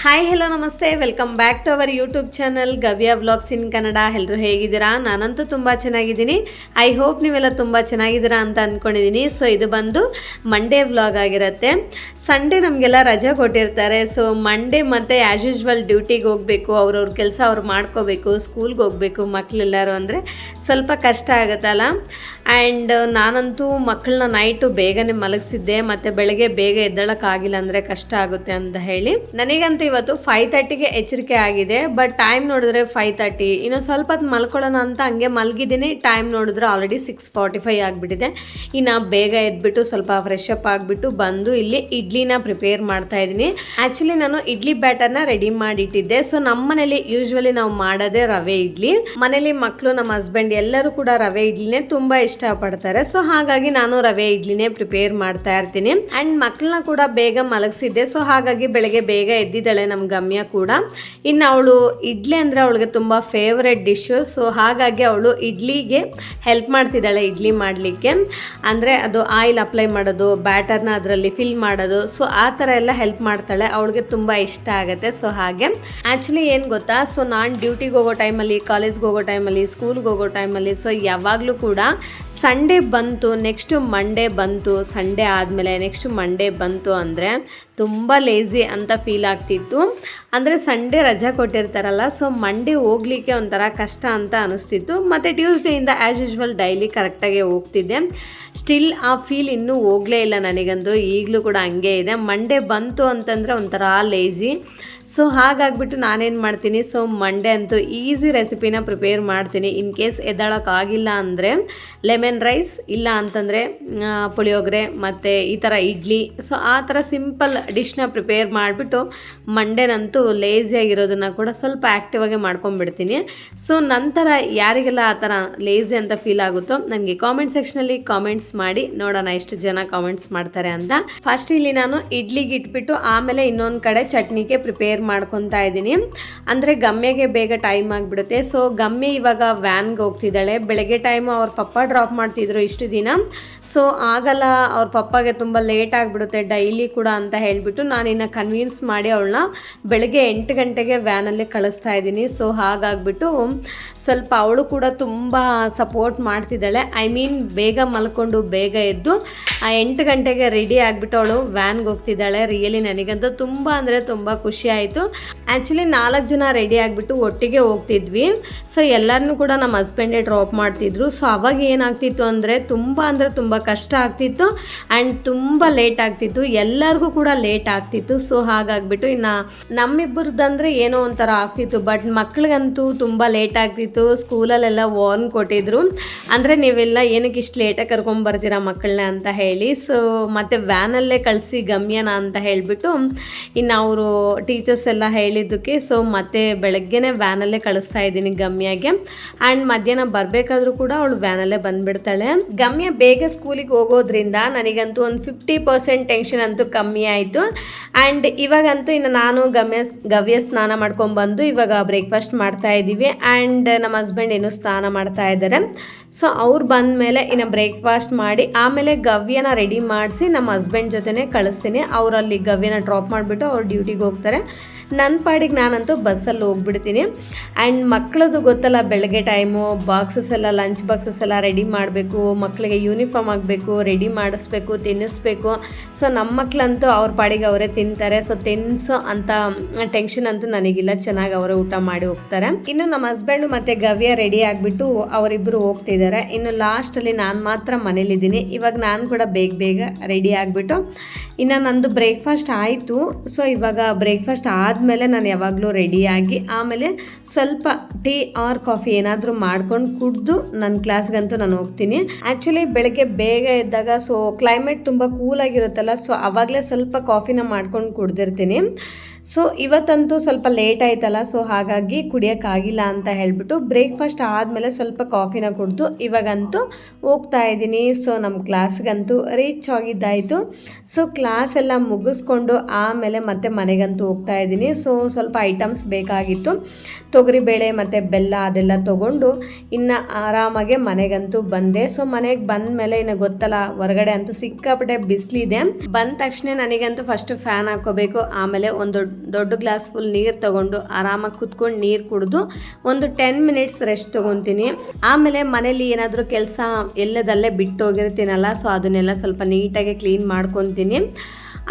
Hi hello ನಮಸ್ತೆ, welcome back to our YouTube channel Gavya vlogs in Kannada. ಎಲ್ಲರೂ ಹೇಗಿದ್ದೀರಾ? ನಾನಂತೂ ತುಂಬ ಚೆನ್ನಾಗಿದ್ದೀನಿ. ಐ ಹೋಪ್ ನೀವೆಲ್ಲ ತುಂಬ ಚೆನ್ನಾಗಿದ್ದೀರಾ ಅಂತ ಅಂದ್ಕೊಂಡಿದ್ದೀನಿ. ಸೊ ಇದು ಬಂದು ಮಂಡೇ ವ್ಲಾಗ್ ಆಗಿರುತ್ತೆ. ಸಂಡೇ ನಮಗೆಲ್ಲ ರಜೆ ಕೊಟ್ಟಿರ್ತಾರೆ. ಸೊ ಮಂಡೇ ಮತ್ತು ಆ್ಯಸ್ ಯೂಶ್ವಲ್ ಡ್ಯೂಟಿಗೆ ಹೋಗಬೇಕು, ಅವ್ರವ್ರ ಕೆಲಸ ಅವ್ರು ಮಾಡ್ಕೋಬೇಕು, ಸ್ಕೂಲ್ಗೆ ಹೋಗಬೇಕು ಮಕ್ಕಳೆಲ್ಲರೂ ಅಂದರೆ ಸ್ವಲ್ಪ ಕಷ್ಟ ಆಗುತ್ತಲ್ಲ. ಆ್ಯಂಡ್ ನಾನಂತೂ ಮಕ್ಕಳನ್ನ ನೈಟು ಬೇಗನೆ ಮಲಗಿಸಿದ್ದೆ, ಮತ್ತು ಬೆಳಗ್ಗೆ ಬೇಗ ಎದ್ದೇಳೋಕ್ಕಾಗಿಲ್ಲ ಅಂದರೆ ಕಷ್ಟ ಆಗುತ್ತೆ ಅಂತ ಹೇಳಿ ನನಗಂತೂ ಇವತ್ತು 5:30ಗೆ ಎಚ್ಚರಿಕೆ ಆಗಿದೆ. ಬಟ್ ಟೈಮ್ ನೋಡಿದ್ರೆ 5:30. ಇನ್ನು ಸ್ವಲ್ಪ ಹೊತ್ತು ಮಲ್ಕೊಳ್ಳೋಣ ಅಂತ ಹಂಗೆ ಮಲಗಿದ್ದೀನಿ. ಟೈಮ್ ನೋಡಿದ್ರೆ ಆಲ್ರೆಡಿ 6:45 ಆಗಿಬಿಟ್ಟಿದೆ. ಇನ್ನು ಬೇಗ ಎದ್ಬಿಟ್ಟು ಸ್ವಲ್ಪ ಫ್ರೆಶ್ ಅಪ್ ಆಗಿಬಿಟ್ಟು ಬಂದು ಇಲ್ಲಿ ಇಡ್ಲಿನ ಪ್ರಿಪೇರ್ ಮಾಡ್ತಾ ಇದ್ದೀನಿ. ಆ್ಯಕ್ಚುಲಿ ನಾನು ಇಡ್ಲಿ ಬ್ಯಾಟರ್ನ ರೆಡಿ ಮಾಡಿಟ್ಟಿದ್ದೆ. ಸೊ ನಮ್ಮ ಮನೇಲಿ ಯೂಶ್ವಲಿ ನಾವು ಮಾಡೋದೇ ರವೆ ಇಡ್ಲಿ. ಮನೇಲಿ ಮಕ್ಕಳು, ನಮ್ಮ ಹಸ್ಬೆಂಡ್ ಎಲ್ಲರೂ ಕೂಡ ರವೆ ಇಡ್ಲಿನೇ ತುಂಬ ಇಷ್ಟಪಡ್ತಾರೆ. ಸೊ ಹಾಗಾಗಿ ನಾನು ರವೆ ಇಡ್ಲಿನೇ ಪ್ರಿಪೇರ್ ಮಾಡ್ತಾ ಇರ್ತೀನಿ. ಆ್ಯಂಡ್ ಮಕ್ಕಳನ್ನ ಕೂಡ ಬೇಗ ಮಲಗಿಸಿದ್ದೆ. ಸೊ ಹಾಗಾಗಿ ಬೆಳಗ್ಗೆ ಬೇಗ ಎದ್ದಿದ್ದಾಳೆ ನಮ್ಮ ಗಮ್ಯ ಕೂಡ. ಇನ್ನು ಅವಳು ಇಡ್ಲಿ ಅಂದರೆ ಅವಳಿಗೆ ತುಂಬ ಫೇವ್ರೆಟ್ ಡಿಶ್ಶು. ಸೊ ಹಾಗಾಗಿ ಅವಳು ಇಡ್ಲಿಗೆ ಹೆಲ್ಪ್ ಮಾಡ್ತಿದ್ದಾಳೆ. ಇಡ್ಲಿ ಮಾಡಲಿಕ್ಕೆ ಅಂದರೆ ಅದು ಆಯಿಲ್ ಅಪ್ಲೈ ಮಾಡೋದು, ಬ್ಯಾಟರ್ನ ಅದರಲ್ಲಿ ಫಿಲ್ ಮಾಡೋದು, ಸೊ ಆ ಥರ ಎಲ್ಲ ಹೆಲ್ಪ್ ಮಾಡ್ತಾಳೆ. ಅವಳಿಗೆ ತುಂಬ ಇಷ್ಟ ಆಗುತ್ತೆ. ಸೊ ಹಾಗೆ ಆ್ಯಕ್ಚುಲಿ ಏನು ಗೊತ್ತಾ, ಸೊ ನಾನು ಡ್ಯೂಟಿಗೆ ಹೋಗೋ ಟೈಮಲ್ಲಿ, ಕಾಲೇಜ್ಗೆ ಹೋಗೋ ಟೈಮಲ್ಲಿ, ಸ್ಕೂಲ್ಗೆ ಹೋಗೋ ಟೈಮಲ್ಲಿ, ಸೊ ಯಾವಾಗಲೂ ಕೂಡ ಸಂಡೇ ಬಂತು, ನೆಕ್ಸ್ಟು ಮಂಡೇ ಬಂತು, ಸಂಡೇ ಆದಮೇಲೆ ನೆಕ್ಸ್ಟ್ ಮಂಡೇ ಬಂತು ಅಂದರೆ ತುಂಬ ಲೇಝಿ ಅಂತ ಫೀಲ್ ಆಗ್ತಿತ್ತು. ಅಂದರೆ ಸಂಡೇ ರಜಾ ಕೊಟ್ಟಿರ್ತಾರಲ್ಲ, ಸೊ ಮಂಡೇ ಹೋಗ್ಲಿಕ್ಕೆ ಒಂಥರ ಕಷ್ಟ ಅಂತ ಅನಿಸ್ತಿತ್ತು. ಮತ್ತು ಟ್ಯೂಸ್ಡೇಯಿಂದ ಆ್ಯಸ್ ಯೂಶ್ವಲ್ ಡೈಲಿ ಕರೆಕ್ಟಾಗಿ ಹೋಗ್ತಿದ್ದೆ. ಸ್ಟಿಲ್ ಆ ಫೀಲ್ ಇನ್ನೂ ಹೋಗಲೇ ಇಲ್ಲ ನನಗಂತೂ, ಈಗಲೂ ಕೂಡ ಹಂಗೆ ಇದೆ. ಮಂಡೇ ಬಂತು ಅಂತಂದರೆ ಒಂಥರ ಲೇಝಿ. ಸೊ ಹಾಗಾಗ್ಬಿಟ್ಟು ನಾನೇನು ಮಾಡ್ತೀನಿ, ಸೊ ಮಂಡೇ ಅಂತೂ ಈಸಿ ರೆಸಿಪಿನ ಪ್ರಿಪೇರ್ ಮಾಡ್ತೀನಿ. ಇನ್ ಕೇಸ್ ಎದ್ದೇಳೋಕ್ಕಾಗಿಲ್ಲ ಅಂದರೆ ಲೆಮನ್ ರೈಸ್, ಇಲ್ಲ ಅಂತಂದರೆ ಪುಳಿಯೋಗರೆ ಮತ್ತು ಈ ಥರ ಇಡ್ಲಿ, ಸೊ ಆ ಥರ ಸಿಂಪಲ್ ಡಿಶ್ನ ಪ್ರಿಪೇರ್ ಮಾಡಿಬಿಟ್ಟು ಮಂಡೇನಂತೂ ಲೇಝಿಯಾಗಿರೋದನ್ನು ಕೂಡ ಸ್ವಲ್ಪ ಆ್ಯಕ್ಟಿವ್ ಆಗಿ ಮಾಡ್ಕೊಂಡ್ಬಿಡ್ತೀನಿ. ಸೊ ನಂತರ ಯಾರಿಗೆಲ್ಲ ಆ ಥರ ಲೇಝಿ ಅಂತ ಫೀಲ್ ಆಗುತ್ತೋ ನನಗೆ ಕಾಮೆಂಟ್ ಸೆಕ್ಷನಲ್ಲಿ ಕಾಮೆಂಟ್ಸ್ ಮಾಡಿ ನೋಡೋಣ ಎಷ್ಟು ಜನ ಕಾಮೆಂಟ್ಸ್ ಮಾಡ್ತಾರೆ ಅಂತ. ಫಸ್ಟ್ ಇಲ್ಲಿ ನಾನು ಇಡ್ಲಿಗೆ ಇಟ್ಬಿಟ್ಟು ಆಮೇಲೆ ಇನ್ನೊಂದು ಕಡೆ ಚಟ್ನಿಗೆ ಪ್ರಿಪೇರ್ ಮಾಡ್ಕೊತಾ ಇದ್ದೀನಿ. ಅಂದರೆ ಗಮ್ಯಗೆ ಬೇಗ ಟೈಮ್ ಆಗಿಬಿಡುತ್ತೆ. ಸೊ ಗಮ್ಯ ಇವಾಗ ವ್ಯಾನ್ಗೆ ಹೋಗ್ತಿದ್ದಾಳೆ. ಬೆಳಗ್ಗೆ ಟೈಮು ಅವ್ರ ಪಪ್ಪ ಡ್ರಾಪ್ ಮಾಡ್ತಿದ್ರು ಇಷ್ಟು ದಿನ. ಸೊ ಆಗಲ್ಲ, ಅವ್ರ ಪಪ್ಪಗೆ ತುಂಬ ಲೇಟ್ ಆಗಿಬಿಡುತ್ತೆ ಡೈಲಿ ಕೂಡ ಅಂತ ಹೇಳಿಬಿಟ್ಟು ನಾನಿನ್ನು ಕನ್ವಿನ್ಸ್ ಮಾಡಿ ಅವಳನ್ನ ಬೆಳಗ್ಗೆ 8 ಗಂಟೆಗೆ ವ್ಯಾನಲ್ಲಿ ಕಳಿಸ್ತಾ ಇದ್ದೀನಿ. ಸೊ ಹಾಗಾಗ್ಬಿಟ್ಟು ಸ್ವಲ್ಪ ಅವಳು ಕೂಡ ತುಂಬ ಸಪೋರ್ಟ್ ಮಾಡ್ತಿದ್ದಾಳೆ. ಐ ಮೀನ್ ಬೇಗ ಮಲ್ಕೊಂಡು ಬೇಗ ಎದ್ದು 8 ಗಂಟೆಗೆ ರೆಡಿ ಆಗಿಬಿಟ್ಟು ಅವಳು ವ್ಯಾನ್ಗೆ ಹೋಗ್ತಿದ್ದಾಳೆ. ರಿಯಲಿ ನನಗಂತೂ ತುಂಬ ಅಂದರೆ ತುಂಬ ಖುಷಿ ಆಯಿತು. ಆ್ಯಕ್ಚುಲಿ 4 ಜನ ರೆಡಿ ಆಗಿಬಿಟ್ಟು ಒಟ್ಟಿಗೆ ಹೋಗ್ತಿದ್ವಿ. ಸೊ ಎಲ್ಲರನ್ನೂ ಕೂಡ ನಮ್ಮ ಹಸ್ಬೆಂಡೇ ಡ್ರಾಪ್ ಮಾಡ್ತಿದ್ರು. ಸೊ ಅವಾಗ ಏನಾಗ್ತಿತ್ತು ಅಂದರೆ ತುಂಬ ಕಷ್ಟ ಆಗ್ತಿತ್ತು ಆ್ಯಂಡ್ ತುಂಬ ಲೇಟ್ ಆಗ್ತಿತ್ತು. ಎಲ್ಲರಿಗೂ ಕೂಡ ಲೇಟ್ ಆಗ್ತಿತ್ತು. ಸೊ ಹಾಗಾಗ್ಬಿಟ್ಟು ಇನ್ನು ನಮ್ಮಿಬ್ಬರದಂದರೆ ಏನೋ ಒಂಥರ ಆಗ್ತಿತ್ತು. ಬಟ್ ಮಕ್ಳಿಗಂತೂ ತುಂಬ ಲೇಟ್ ಆಗ್ತಿತ್ತು. ಸ್ಕೂಲಲ್ಲೆಲ್ಲ ವಾರ್ನ್ ಕೊಟ್ಟಿದ್ರು, ಅಂದರೆ ನೀವೆಲ್ಲ ಏನಕ್ಕೆ ಇಷ್ಟು ಲೇಟಾಗಿ ಕರ್ಕೊಂಬರ್ತೀರಾ ಮಕ್ಕಳನ್ನ ಅಂತ ಹೇಳಿ. ಸೊ ಮತ್ತು ವ್ಯಾನಲ್ಲೇ ಕಳಿಸಿ ಗಮ್ಯನ ಅಂತ ಹೇಳಿಬಿಟ್ಟು ಇನ್ನು ಅವರು ಟೀಚರ್ಸ್ ಎಲ್ಲ ಹೇಳಿದ್ದಕ್ಕೆ ಸೊ ಮತ್ತೆ ಬೆಳಗ್ಗೆನೇ ವ್ಯಾನಲ್ಲೇ ಕಳಿಸ್ತಾ ಇದ್ದೀನಿ ಗಮ್ಯಗೆ. ಆ್ಯಂಡ್ ಮಧ್ಯಾಹ್ನ ಬರಬೇಕಾದ್ರೂ ಕೂಡ ಅವಳು ವ್ಯಾನಲ್ಲೇ ಬಂದುಬಿಡ್ತಾಳೆ. ಗಮ್ಯ ಬೇಗ ಸ್ಕೂಲಿಗೆ ಹೋಗೋದ್ರಿಂದ ನನಗಂತೂ ಒಂದು 50% ಟೆನ್ಷನ್ ಅಂತೂ ಕಮ್ಮಿ ಆಯಿತು. ಆ್ಯಂಡ್ ಇವಾಗಂತೂ ಇನ್ನು ನಾನು ಗವ್ಯ ಸ್ನಾನ ಮಾಡ್ಕೊಂಡ್ಬಂದು ಇವಾಗ ಬ್ರೇಕ್ಫಾಸ್ಟ್ ಮಾಡ್ತಾ ಇದ್ದೀವಿ. ಆ್ಯಂಡ್ ನಮ್ಮ ಹಸ್ಬೆಂಡ್ ಏನೋ ಸ್ನಾನ ಮಾಡ್ತಾ ಇದ್ದಾರೆ. ಸೊ ಅವ್ರು ಬಂದ ಮೇಲೆ ಇನ್ನು ಬ್ರೇಕ್ಫಾಸ್ಟ್ ಮಾಡಿ ಆಮೇಲೆ ಗವ್ಯನ ರೆಡಿ ಮಾಡಿಸಿ ನಮ್ಮ ಹಸ್ಬೆಂಡ್ ಜೊತೆನೇ ಕಳಿಸ್ತೀನಿ. ಅವರಲ್ಲಿ ಗವ್ಯನ ಡ್ರಾಪ್ ಮಾಡಿಬಿಟ್ಟು ಅವ್ರು ಡ್ಯೂಟಿಗೆ ಹೋಗ್ತಾರೆ. ನನ್ನ ಪಾಡಿಗೆ ನಾನಂತೂ ಬಸ್ಸಲ್ಲಿ ಹೋಗ್ಬಿಡ್ತೀನಿ. ಆ್ಯಂಡ್ ಮಕ್ಕಳದು ಗೊತ್ತಲ್ಲ, ಬೆಳಗ್ಗೆ ಟೈಮು ಬಾಕ್ಸಸ್ ಎಲ್ಲ, ಲಂಚ್ ಬಾಕ್ಸಸ್ ಎಲ್ಲ ರೆಡಿ ಮಾಡಬೇಕು, ಮಕ್ಕಳಿಗೆ ಯೂನಿಫಾರ್ಮ್ ಆಗಬೇಕು, ರೆಡಿ ಮಾಡಿಸ್ಬೇಕು, ತಿನ್ನಿಸ್ಬೇಕು. ಸೊ ನಮ್ಮ ಮಕ್ಕಳಂತೂ ಅವ್ರ ಪಾಡಿಗೆ ಅವರೇ ತಿಂತಾರೆ. ಸೊ ತಿನ್ನಿಸೋ ಅಂತ ಟೆನ್ಷನ್ ಅಂತೂ ನನಗಿಲ್ಲ, ಚೆನ್ನಾಗಿ ಅವರೇ ಊಟ ಮಾಡಿ ಹೋಗ್ತಾರೆ. ಇನ್ನು ನಮ್ಮ ಹಸ್ಬೆಂಡು ಮತ್ತು ಗವ್ಯ ರೆಡಿ ಆಗಿಬಿಟ್ಟು ಅವರಿಬ್ಬರು ಹೋಗ್ತಿದ್ದಾರೆ. ಇನ್ನು ಲಾಸ್ಟಲ್ಲಿ ನಾನು ಮಾತ್ರ ಮನೇಲಿದ್ದೀನಿ. ಇವಾಗ ನಾನು ಕೂಡ ಬೇಗ ರೆಡಿ ಆಗಿಬಿಟ್ಟು ಇನ್ನು ನಂದು ಬ್ರೇಕ್ಫಾಸ್ಟ್ ಆಯಿತು. ಸೊ ಇವಾಗ ಬ್ರೇಕ್ಫಾಸ್ಟ್ ಆದಮೇಲೆ ನಾನು ಯಾವಾಗಲೂ ರೆಡಿಯಾಗಿ ಆಮೇಲೆ ಸ್ವಲ್ಪ ಟೀ ಆರ್ ಕಾಫಿ ಏನಾದರೂ ಮಾಡ್ಕೊಂಡು ಕುಡಿದು ನನ್ನ ಕ್ಲಾಸ್ಗಂತೂ ನಾನು ಹೋಗ್ತೀನಿ. ಆ್ಯಕ್ಚುಲಿ ಬೆಳಗ್ಗೆ ಬೇಗ ಎದ್ದಾಗ ಸೊ ಕ್ಲೈಮೇಟ್ ತುಂಬ ಕೂಲಾಗಿರುತ್ತಲ್ಲ, ಸೊ ಆವಾಗಲೇ ಸ್ವಲ್ಪ ಕಾಫಿನ ಮಾಡ್ಕೊಂಡು ಕುಡ್ದಿರ್ತೀನಿ. ಸೊ ಇವತ್ತಂತೂ ಸ್ವಲ್ಪ ಲೇಟ್ ಆಯ್ತಲ್ಲ, ಸೊ ಹಾಗಾಗಿ ಕುಡಿಯೋಕ್ಕಾಗಿಲ್ಲ ಅಂತ ಹೇಳಿಬಿಟ್ಟು ಬ್ರೇಕ್ಫಾಸ್ಟ್ ಆದಮೇಲೆ ಸ್ವಲ್ಪ ಕಾಫಿನ ಕುಡಿದು ಇವಾಗಂತೂ ಹೋಗ್ತಾ ಇದ್ದೀನಿ. ಸೊ ನಮ್ಮ ಕ್ಲಾಸ್ಗಂತೂ ರೀಚ್ ಆಗಿದ್ದಾಯಿತು. ಸೊ ಕ್ಲಾಸ್ ಎಲ್ಲ ಮುಗಿಸ್ಕೊಂಡು ಆಮೇಲೆ ಮತ್ತೆ ಮನೆಗಂತೂ ಹೋಗ್ತಾ ಇದ್ದೀನಿ. ಸೊ ಸ್ವಲ್ಪ ಐಟಮ್ಸ್ ಬೇಕಾಗಿತ್ತು, ತೊಗರಿಬೇಳೆ ಮತ್ತು ಬೆಲ್ಲ ಅದೆಲ್ಲ ತೊಗೊಂಡು ಇನ್ನು ಆರಾಮಾಗೆ ಮನೆಗಂತೂ ಬಂದೆ. ಸೊ ಮನೆಗೆ ಬಂದ ಮೇಲೆ ಇನ್ನು ಗೊತ್ತಲ್ಲ, ಹೊರಗಡೆ ಅಂತೂ ಸಿಕ್ಕಾಪಟ್ಟೆ ಬಿಸಿಲಿದೆ. ಬಂದ ತಕ್ಷಣ ನನಗಂತೂ ಫಸ್ಟ್ ಫ್ಯಾನ್ ಹಾಕೋಬೇಕು, ಆಮೇಲೆ ಒಂದು ದೊಡ್ಡ ಗ್ಲಾಸ್ ಫುಲ್ ನೀರು ತೊಗೊಂಡು ಆರಾಮಾಗಿ ಕುತ್ಕೊಂಡು ನೀರು ಕುಡಿದು ಒಂದು 10 ಮಿನಿಟ್ಸ್ ರೆಸ್ಟ್ ತೊಗೊತೀನಿ. ಆಮೇಲೆ ಮನೇಲಿ ಏನಾದರೂ ಕೆಲಸ ಎಲ್ಲದಲ್ಲೇ ಬಿಟ್ಟು ಹೋಗಿರ್ತೀನಲ್ಲ, ಸೊ ಅದನ್ನೆಲ್ಲ ಸ್ವಲ್ಪ ನೀಟಾಗಿ ಕ್ಲೀನ್ ಮಾಡ್ಕೊತೀನಿ.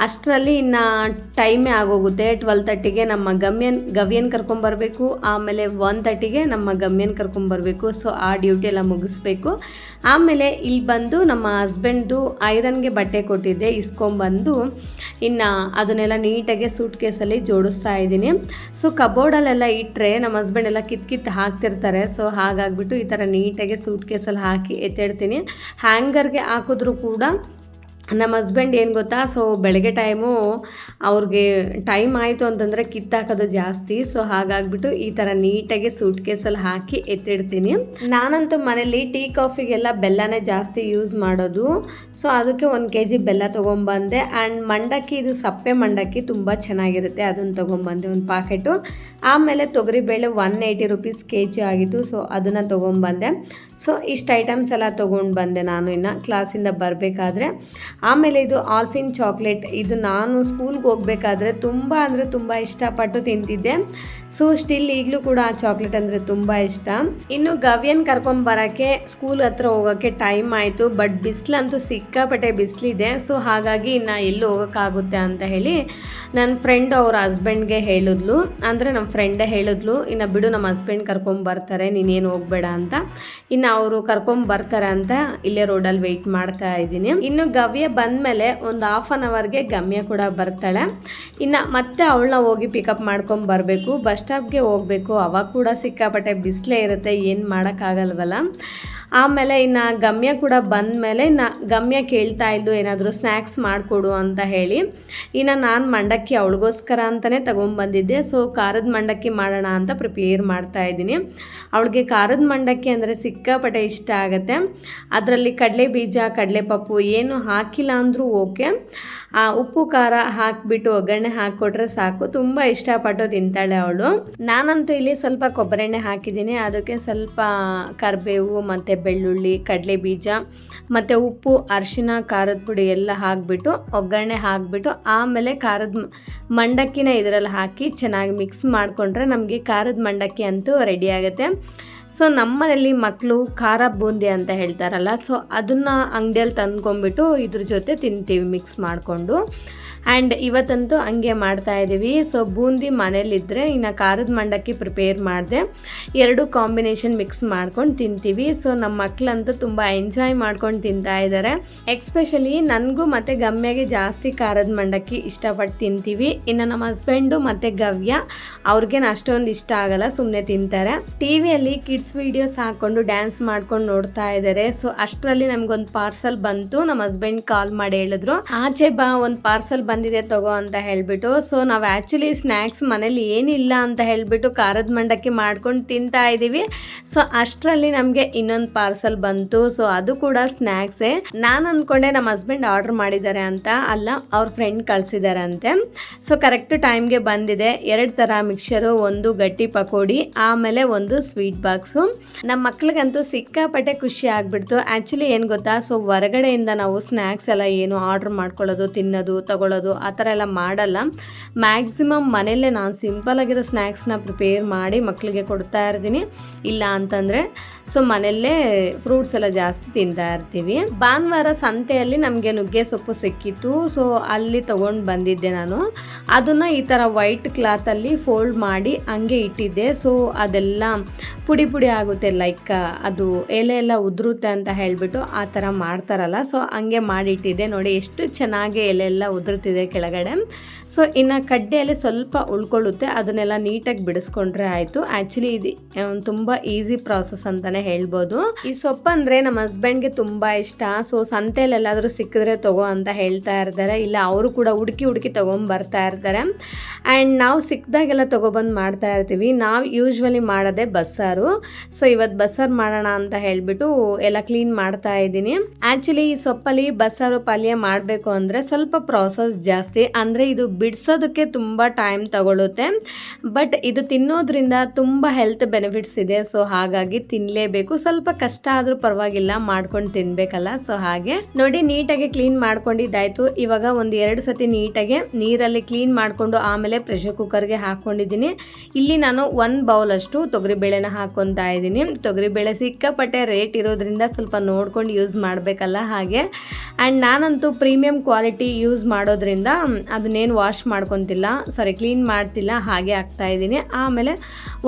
ಅಷ್ಟರಲ್ಲಿ ಇನ್ನು ಟೈಮೇ ಆಗೋಗುತ್ತೆ. 12:30ಗೆ ನಮ್ಮ ಗವ್ಯನ್ ಕರ್ಕೊಂಬರ್ಬೇಕು, ಆಮೇಲೆ 1:30ಗೆ ನಮ್ಮ ಗಮ್ಯನ್ ಕರ್ಕೊಂಬರ್ಬೇಕು. ಸೊ ಆ ಡ್ಯೂಟಿ ಎಲ್ಲ ಮುಗಿಸ್ಬೇಕು. ಆಮೇಲೆ ಇಲ್ಲಿ ಬಂದು ನಮ್ಮ ಹಸ್ಬೆಂಡ್ದು ಐರನ್ಗೆ ಬಟ್ಟೆ ಕೊಟ್ಟಿದ್ದೆ, ಇಸ್ಕೊಂಬಂದು ಇನ್ನು ಅದನ್ನೆಲ್ಲ ನೀಟಾಗಿ ಸೂಟ್ ಕೇಸಲ್ಲಿ ಜೋಡಿಸ್ತಾ ಇದ್ದೀನಿ. ಸೊ ಕಬೋರ್ಡಲ್ಲೆಲ್ಲ ಇಟ್ಟರೆ ನಮ್ಮ ಹಸ್ಬೆಂಡ್ ಎಲ್ಲ ಕಿತ್ತು ಹಾಕ್ತಿರ್ತಾರೆ. ಸೊ ಹಾಗಾಗ್ಬಿಟ್ಟು ಈ ಥರ ನೀಟಾಗಿ ಸೂಟ್ ಕೇಸಲ್ಲಿ ಹಾಕಿ ಎತ್ತಿಡ್ತೀನಿ. ಹ್ಯಾಂಗರ್ಗೆ ಹಾಕಿದ್ರೂ ಕೂಡ ನಮ್ಮ ಹಸ್ಬೆಂಡ್ ಏನು ಗೊತ್ತಾ, ಸೊ ಬೆಳಗ್ಗೆ ಟೈಮು ಅವ್ರಿಗೆ ಟೈಮ್ ಆಯಿತು ಅಂತಂದರೆ ಕಿತ್ತಾಕೋದು ಜಾಸ್ತಿ. ಸೊ ಹಾಗಾಗ್ಬಿಟ್ಟು ಈ ಥರ ನೀಟಾಗಿ ಸೂಟ್ ಕೇಸಲ್ಲಿ ಹಾಕಿ ಎತ್ತಿಡ್ತೀನಿ. ನಾನಂತೂ ಮನೇಲಿ ಟೀ ಕಾಫಿಗೆಲ್ಲ ಬೆಲ್ಲನೇ ಜಾಸ್ತಿ ಯೂಸ್ ಮಾಡೋದು. ಸೊ ಅದಕ್ಕೆ 1 kg ಬೆಲ್ಲ ತೊಗೊಂಬಂದೆ. ಆ್ಯಂಡ್ ಮಂಡಕ್ಕಿ, ಇದು ಸಪ್ಪೆ ಮಂಡಕ್ಕಿ ತುಂಬ ಚೆನ್ನಾಗಿರುತ್ತೆ, ಅದನ್ನು ತೊಗೊಂಬಂದೆ 1 ಪಾಕೆಟು. ಆಮೇಲೆ ತೊಗರಿಬೇಳೆ 180 ರೂಪೀಸ್ kg ಆಗಿತ್ತು, ಸೊ ಅದನ್ನು ತೊಗೊಂಬಂದೆ. ಸೊ ಇಷ್ಟು ಐಟಮ್ಸ್ ಎಲ್ಲ ತೊಗೊಂಡು ಬಂದೆ ನಾನು ಇನ್ನು ಕ್ಲಾಸಿಂದ ಬರಬೇಕಾದ್ರೆ. ಆಮೇಲೆ ಇದು ಆಲ್ಫಿನ್ ಚಾಕ್ಲೇಟ್, ಇದು ನಾನು ಸ್ಕೂಲ್ಗೆ ಹೋಗ್ಬೇಕಾದ್ರೆ ತುಂಬ ಅಂದರೆ ತುಂಬ ಇಷ್ಟಪಟ್ಟು ತಿಂತಿದ್ದೆ. ಸೊ ಸ್ಟಿಲ್ ಈಗಲೂ ಕೂಡ ಆ ಚಾಕ್ಲೇಟ್ ಅಂದರೆ ತುಂಬ ಇಷ್ಟ. ಇನ್ನು ಗವ್ಯನ್ ಕರ್ಕೊಂಬರೋಕ್ಕೆ ಸ್ಕೂಲ್ ಹತ್ರ ಹೋಗೋಕ್ಕೆ ಟೈಮ್ ಆಯಿತು. ಬಟ್ ಬಿಸಿಲಂತೂ ಸಿಕ್ಕಾಪಟ್ಟೆ ಬಿಸಿಲಿದೆ. ಸೊ ಹಾಗಾಗಿ ಇನ್ನು ಎಲ್ಲಿ ಹೋಗೋಕ್ಕಾಗುತ್ತೆ ಅಂತ ಹೇಳಿ ನನ್ನ ಫ್ರೆಂಡ್ ಅವ್ರ ಹಸ್ಬೆಂಡ್ಗೆ ಹೇಳಿದ್ಲು, ಅಂದರೆ ನಮ್ಮ ಫ್ರೆಂಡೇ ಹೇಳಿದ್ಲು, ಇನ್ನು ಬಿಡು ನಮ್ಮ ಹಸ್ಬೆಂಡ್ ಕರ್ಕೊಂಬರ್ತಾರೆ, ನೀನೇನು ಹೋಗಬೇಡ ಅಂತ. ಇನ್ನು ಅವರು ಕರ್ಕೊಂಬರ್ತಾರೆ ಅಂತ ಇಲ್ಲೇ ರೋಡಲ್ಲಿ ವೆಯ್ಟ್ ಮಾಡ್ತಾ ಇದ್ದೀನಿ. ಇನ್ನು ಗವ್ಯ ಬಂದಮೇಲೆ ಒಂದು 1/2 ಅವರ್ಗೆ ಗಮ್ಯ ಕೂಡ ಬರ್ತಾಳೆ. ಇನ್ನು ಮತ್ತೆ ಅವಳನ್ನ ಹೋಗಿ ಪಿಕಪ್ ಮಾಡ್ಕೊಂಬರ್ಬೇಕು, ಬಸ್ ಸ್ಟಾಪ್ಗೆ ಹೋಗಬೇಕು. ಅವಾಗ ಕೂಡ ಸಿಕ್ಕಾಪಟ್ಟೆ ಬಿಸಿಲೇ ಇರುತ್ತೆ, ಏನು ಮಾಡೋಕ್ಕಾಗಲ್ವಲ್ಲ. ಆಮೇಲೆ ಇನ್ನು ಗಮ್ಯ ಕೂಡ ಬಂದಮೇಲೆ ಇನ್ನು ಗಮ್ಯ ಕೇಳ್ತಾ ಇದ್ದು ಏನಾದರೂ ಸ್ನ್ಯಾಕ್ಸ್ ಮಾಡಿಕೊಡು ಅಂತ ಹೇಳಿ. ಇನ್ನು ನಾನು ಮಂಡಕ್ಕಿ ಅವಳಿಗೋಸ್ಕರ ಅಂತಲೇ ತೊಗೊಂಬಂದಿದ್ದೆ. ಸೊ ಖಾರದ ಮಂಡಕ್ಕಿ ಮಾಡೋಣ ಅಂತ ಪ್ರಿಪೇರ್ ಮಾಡ್ತಾ ಇದ್ದೀನಿ. ಅವಳಿಗೆ ಖಾರದ ಮಂಡಕ್ಕಿ ಅಂದರೆ ಸಿಕ್ಕಾಪಟ್ಟೆ ಇಷ್ಟ ಆಗುತ್ತೆ. ಅದರಲ್ಲಿ ಕಡಲೆ ಬೀಜ, ಕಡಲೆಪಪ್ಪು ಏನು ಹಾಕಿಲ್ಲ ಅಂದರೂ ಓಕೆ, ಉಪ್ಪು ಖಾರ ಹಾಕಿಬಿಟ್ಟು ಒಗ್ಗರಣೆ ಹಾಕಿಕೊಟ್ರೆ ಸಾಕು, ತುಂಬ ಇಷ್ಟಪಟ್ಟು ತಿಂತಾಳೆ ಅವಳು. ನಾನಂತೂ ಇಲ್ಲಿ ಸ್ವಲ್ಪ ಕೊಬ್ಬರಿ ಎಣ್ಣೆ ಹಾಕಿದ್ದೀನಿ, ಅದಕ್ಕೆ ಸ್ವಲ್ಪ ಕರಿಬೇವು ಮತ್ತು ಬೆಳ್ಳುಳ್ಳಿ, ಕಡಲೆ ಬೀಜ ಮತ್ತು ಉಪ್ಪು, ಅರಿಶಿನ, ಖಾರದ ಪುಡಿ ಎಲ್ಲ ಹಾಕಿಬಿಟ್ಟು ಒಗ್ಗರಣೆ ಹಾಕಿಬಿಟ್ಟು ಆಮೇಲೆ ಖಾರದ ಮಂಡಕ್ಕಿನ ಇದರಲ್ಲಿ ಹಾಕಿ ಚೆನ್ನಾಗಿ ಮಿಕ್ಸ್ ಮಾಡಿಕೊಂಡ್ರೆ ನಮಗೆ ಖಾರದ ಮಂಡಕ್ಕಿ ಅಂತೂ ರೆಡಿ ಆಗುತ್ತೆ. ಸೊ ನಮ್ಮನೇಲಿ ಮಕ್ಕಳು ಖಾರ ಬೂಂದಿ ಅಂತ ಹೇಳ್ತಾರಲ್ಲ, ಸೊ ಅದನ್ನು ಅಂಗಡಿಯಲ್ಲಿ ತಂದ್ಕೊಂಡ್ಬಿಟ್ಟು ಇದ್ರ ಜೊತೆ ತಿಂತೀವಿ ಮಿಕ್ಸ್ ಮಾಡಿಕೊಂಡು. ಆ್ಯಂಡ್ ಇವತ್ತಂತೂ ಹಂಗೆ ಮಾಡ್ತಾಯಿದ್ದೀವಿ. ಸೊ ಬೂಂದಿ ಮನೇಲಿದ್ದರೆ ಇನ್ನು ಖಾರದ ಮಂಡಕ್ಕಿ ಪ್ರಿಪೇರ್ ಮಾಡಿದೆ, 2 ಕಾಂಬಿನೇಷನ್ ಮಿಕ್ಸ್ ಮಾಡ್ಕೊಂಡು ತಿಂತೀವಿ. ಸೊ ನಮ್ಮ ಮಕ್ಕಳಂತೂ ತುಂಬ ಎಂಜಾಯ್ ಮಾಡ್ಕೊಂಡು ತಿಂತಾ ಇದ್ದಾರೆ. ಎಕ್ಸ್ಪೆಷಲಿ ನನಗೂ ಮತ್ತು ಗಮ್ಯಗೆ ಜಾಸ್ತಿ ಖಾರದ ಮಂಡಕ್ಕಿ ಇಷ್ಟಪಟ್ಟು ತಿಂತೀವಿ. ಇನ್ನು ನಮ್ಮ ಹಸ್ಬೆಂಡು ಮತ್ತು ಗವ್ಯ ಅವ್ರಿಗೇನು ಅಷ್ಟೊಂದು ಇಷ್ಟ ಆಗಲ್ಲ, ಸುಮ್ಮನೆ ತಿಂತಾರೆ. ಟಿ ವಿಯಲ್ಲಿ ಕಿಡ್ಸ್ ವೀಡಿಯೋಸ್ ಹಾಕ್ಕೊಂಡು ಡ್ಯಾನ್ಸ್ ಮಾಡ್ಕೊಂಡು ನೋಡ್ತಾ ಇದ್ದಾರೆ. ಸೊ ಅಷ್ಟರಲ್ಲಿ ನಮಗೊಂದು ಪಾರ್ಸಲ್ ಬಂತು. ನಮ್ಮ ಹಸ್ಬೆಂಡ್ ಕಾಲ್ ಮಾಡಿ ಹೇಳಿದ್ರು, ಆಚೆ ಬಾ, ಒಂದು ಪಾರ್ಸಲ್ ಬಂದಿದೆ ತಗೋ ಅಂತ ಹೇಳ್ಬಿಟ್ಟು. ಸೊ ನಾವು ಆ್ಯಕ್ಚುಲಿ ಸ್ನ್ಯಾಕ್ಸ್ ಮನೇಲಿ ಏನಿಲ್ಲ ಅಂತ ಹೇಳ್ಬಿಟ್ಟು ಖಾರದ ಮಂಡಕ್ಕಿ ಮಾಡ್ಕೊಂಡು ತಿಂತಾ ಇದ್ದೀವಿ. ಸೊ ಅಷ್ಟರಲ್ಲಿ ನಮಗೆ ಇನ್ನೊಂದು ಪಾರ್ಸಲ್ ಬಂತು. ಸೊ ಅದು ಕೂಡ ಸ್ನ್ಯಾಕ್ಸೇ. ನಾನು ಅಂದ್ಕೊಂಡೆ ನಮ್ಮ ಹಸ್ಬೆಂಡ್ ಆರ್ಡರ್ ಮಾಡಿದ್ದಾರೆ ಅಂತ, ಅಲ್ಲ ಅವ್ರ ಫ್ರೆಂಡ್ ಕಳಿಸಿದ್ದಾರೆ ಅಂತೆ. ಸೊ ಕರೆಕ್ಟ್ ಟೈಮ್ಗೆ ಬಂದಿದೆ. 2 ಥರ ಮಿಕ್ಸರು, ಒಂದು ಗಟ್ಟಿ ಪಕೋಡಿ, ಆಮೇಲೆ ಒಂದು ಸ್ವೀಟ್ ಬಾಕ್ಸು. ನಮ್ಮ ಮಕ್ಳಿಗಂತೂ ಸಿಕ್ಕಾಪಟ್ಟೆ ಖುಷಿ ಆಗ್ಬಿಡ್ತು. ಆ್ಯಕ್ಚುಲಿ ಏನು ಗೊತ್ತಾ, ಸೊ ಹೊರಗಡೆಯಿಂದ ನಾವು ಸ್ನ್ಯಾಕ್ಸ್ ಎಲ್ಲ ಏನು ಆರ್ಡರ್ ಮಾಡ್ಕೊಳ್ಳೋದು, ತಿನ್ನೋದು, ತಗೊಳ್ಳೋದು ಆ ಥರ ಎಲ್ಲ ಮಾಡಲ್ಲ. ಮ್ಯಾಕ್ಸಿಮಮ್ ಮನೆಯಲ್ಲೇ ನಾನು ಸಿಂಪಲಾಗಿರೋ ಸ್ನ್ಯಾಕ್ಸ್ನ ಪ್ರಿಪೇರ್ ಮಾಡಿ ಮಕ್ಕಳಿಗೆ ಕೊಡ್ತಾ ಇರ್ತೀನಿ. ಇಲ್ಲ ಅಂತಂದರೆ ಸೊ ಮನೆಯಲ್ಲೇ ಫ್ರೂಟ್ಸ್ ಎಲ್ಲ ಜಾಸ್ತಿ ತಿಂತಾ ಇರ್ತೀವಿ. ಭಾನುವಾರ ಸಂತೆಯಲ್ಲಿ ನಮಗೆ ನುಗ್ಗೆ ಸೊಪ್ಪು ಸಿಕ್ಕಿತ್ತು. ಸೊ ಅಲ್ಲಿ ತೊಗೊಂಡು ಬಂದಿದ್ದೆ ನಾನು. ಅದನ್ನು ಈ ಥರ ವೈಟ್ ಕ್ಲಾತಲ್ಲಿ ಫೋಲ್ಡ್ ಮಾಡಿ ಹಂಗೆ ಇಟ್ಟಿದ್ದೆ. ಸೊ ಅದೆಲ್ಲ ಪುಡಿ ಪುಡಿ ಆಗುತ್ತೆ, ಲೈಕ್ ಅದು ಎಲೆ ಎಲ್ಲ ಉದುರುತ್ತೆ ಅಂತ ಹೇಳಿಬಿಟ್ಟು ಆ ಥರ ಮಾಡ್ತಾರಲ್ಲ, ಸೊ ಹಂಗೆ ಮಾಡಿಟ್ಟಿದ್ದೆ. ನೋಡಿ ಎಷ್ಟು ಚೆನ್ನಾಗಿ ಎಲೆ ಎಲ್ಲ ಉದುರುತ್ತಿದೆ ಕೆಳಗಡೆ. ಸೊ ಇನ್ನು ಕಡ್ಡೆಯಲ್ಲಿ ಸ್ವಲ್ಪ ಉಳ್ಕೊಳ್ಳುತ್ತೆ, ಅದನ್ನೆಲ್ಲ ನೀಟಾಗಿ ಬಿಡಿಸ್ಕೊಂಡ್ರೆ ಆಯಿತು. ಆ್ಯಕ್ಚುಲಿ ಇದು ತುಂಬ ಈಸಿ ಪ್ರಾಸೆಸ್ ಅಂತಲೇ ಅಂತಾನೆ ಹೇಳ್ಬೋದು. ಈ ಸೊಪ್ಪು ಅಂದ್ರೆ ನಮ್ಮ ಹಸ್ಬೆಂಡ್ಗೆ ತುಂಬಾ ಇಷ್ಟ. ಸೊ ಸಂತೆಯಲ್ಲಿ ಎಲ್ಲಾದ್ರೂ ಸಿಕ್ಕಿದ್ರೆ ತಗೋ ಅಂತ ಹೇಳ್ತಾ ಇರ್ತಾರೆ, ಇಲ್ಲ ಅವರು ಕೂಡ ಹುಡುಕಿ ತಗೊಂಡ್ ಬರ್ತಾ ಇರ್ತಾರೆ. ಆ್ಯಂಡ್ ನಾವು ಸಿಕ್ಕಿದಾಗೆಲ್ಲ ತಗೊಬಂದು ಮಾಡ್ತಾ ಇರ್ತೀವಿ. ನಾವು ಯೂಶ್ವಲಿ ಮಾಡೋದೇ ಬಸ್ಸಾರು. ಸೊ ಇವತ್ತು ಬಸ್ಸಾರು ಮಾಡೋಣ ಅಂತ ಹೇಳ್ಬಿಟ್ಟು ಎಲ್ಲ ಕ್ಲೀನ್ ಮಾಡ್ತಾ ಇದ್ದೀನಿ. ಆ್ಯಕ್ಚುಲಿ ಈ ಸೊಪ್ಪಲ್ಲಿ ಬಸ್ಸಾರು ಪಲ್ಯ ಮಾಡಬೇಕು ಅಂದರೆ ಸ್ವಲ್ಪ ಪ್ರಾಸೆಸ್ ಜಾಸ್ತಿ, ಅಂದರೆ ಇದು ಬಿಡಿಸೋದಕ್ಕೆ ತುಂಬ ಟೈಮ್ ತಗೊಳುತ್ತೆ. ಬಟ್ ಇದು ತಿನ್ನೋದ್ರಿಂದ ತುಂಬ ಹೆಲ್ತ್ ಬೆನಿಫಿಟ್ಸ್ ಇದೆ. ಸೊ ಹಾಗಾಗಿ ತಿನ್ನಲೇಬೇಕು. ಸ್ವಲ್ಪ ಕಷ್ಟ ಆದರೂ ಪರವಾಗಿಲ್ಲ, ಮಾಡ್ಕೊಂಡು ತಿನ್ಬೇಕಲ್ಲ. ಸೊ ಹಾಗೆ ನೋಡಿ ನೀಟಾಗಿ ಕ್ಲೀನ್ ಮಾಡ್ಕೊಂಡಿದ್ದಾಯ್ತು. ಇವಾಗ ಒಂದು 2 ಸತಿ ನೀಟಾಗಿ ನೀರಲ್ಲಿ ಕ್ಲೀನ್ ಮಾಡಿಕೊಂಡು ಆಮೇಲೆ ಪ್ರೆಷರ್ ಕುಕ್ಕರ್ಗೆ ಹಾಕ್ಕೊಂಡಿದ್ದೀನಿ. ಇಲ್ಲಿ ನಾನು 1 ಬೌಲ್ ಅಷ್ಟು ತೊಗರಿಬೇಳೆನ ಹಾಕ್ಕೊತಾ ಇದ್ದೀನಿ. ತೊಗರಿಬೇಳೆ ಸಿಕ್ಕಾಪಟ್ಟೆ ರೇಟ್ ಇರೋದ್ರಿಂದ ಸ್ವಲ್ಪ ನೋಡ್ಕೊಂಡು ಯೂಸ್ ಮಾಡಬೇಕಲ್ಲ ಹಾಗೆ. ಆ್ಯಂಡ್ ನಾನಂತೂ ಪ್ರೀಮಿಯಂ ಕ್ವಾಲಿಟಿ ಯೂಸ್ ಮಾಡೋದ್ರಿಂದ ಅದನ್ನೇನು ವಾಶ್ ಮಾಡ್ಕೊತಿಲ್ಲ, ಕ್ಲೀನ್ ಮಾಡ್ತಿಲ್ಲ, ಹಾಗೆ ಹಾಕ್ತಾ ಇದ್ದೀನಿ. ಆಮೇಲೆ